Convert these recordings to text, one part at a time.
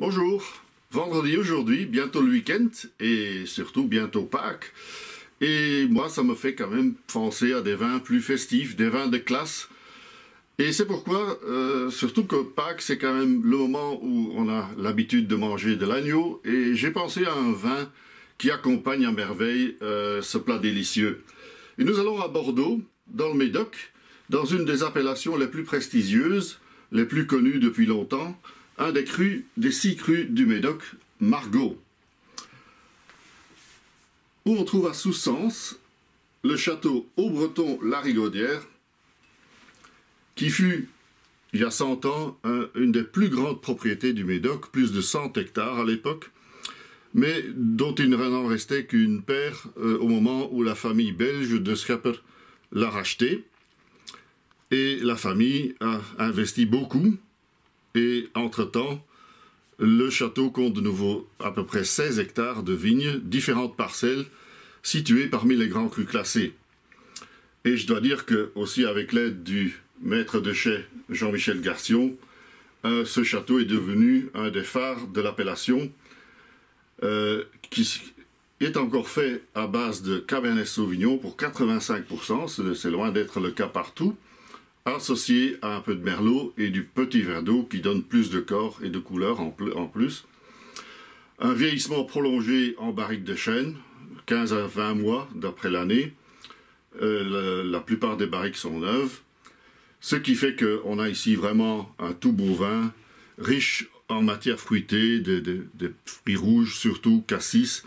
Bonjour, vendredi aujourd'hui, bientôt le week-end et surtout bientôt Pâques. Et moi, ça me fait quand même penser à des vins plus festifs, des vins de classe. Et c'est pourquoi, surtout que Pâques, c'est quand même le moment où on a l'habitude de manger de l'agneau. Et j'ai pensé à un vin qui accompagne à merveille ce plat délicieux. Et nous allons à Bordeaux, dans le Médoc, dans une des appellations les plus prestigieuses, les plus connues depuis longtemps, un des 6 crus du Médoc, Margaux, où on trouve à Soussens le château Haut-Breton-la-Rigaudière, qui fut, il y a 100 ans, une des plus grandes propriétés du Médoc, plus de 100 hectares à l'époque, mais dont il n'en restait qu'une paire au moment où la famille belge de Schepper l'a racheté. Et la famille a investi beaucoup. Et entre-temps, le château compte de nouveau à peu près 16 hectares de vignes, différentes parcelles, situées parmi les grands crus classés. Et je dois dire que, aussi avec l'aide du maître de chai Jean-Michel Garcion, ce château est devenu un des phares de l'appellation, qui est encore fait à base de Cabernet Sauvignon pour 85%, c'est loin d'être le cas partout, associé à un peu de merlot et du petit verre d'eau qui donne plus de corps et de couleur en plus. Un vieillissement prolongé en barrique de chêne, 15 à 20 mois d'après l'année. La plupart des barriques sont neuves, ce qui fait qu'on a ici vraiment un tout beau vin, riche en matière fruitée, des fruits rouges surtout, cassis,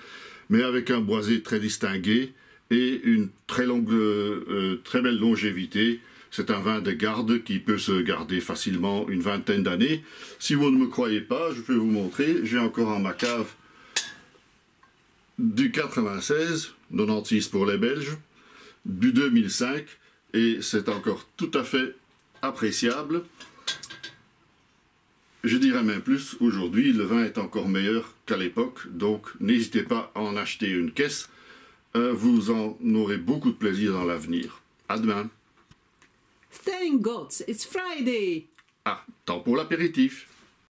mais avec un boisé très distingué et une très belle longévité. C'est un vin de garde qui peut se garder facilement une vingtaine d'années. Si vous ne me croyez pas, je peux vous montrer. J'ai encore en ma cave du 96, 96 pour les Belges, du 2005, et c'est encore tout à fait appréciable. Je dirais même plus, aujourd'hui, le vin est encore meilleur qu'à l'époque, donc n'hésitez pas à en acheter une caisse. Vous en aurez beaucoup de plaisir dans l'avenir. À demain. Thank God, it's Friday! Ah, temps pour l'apéritif.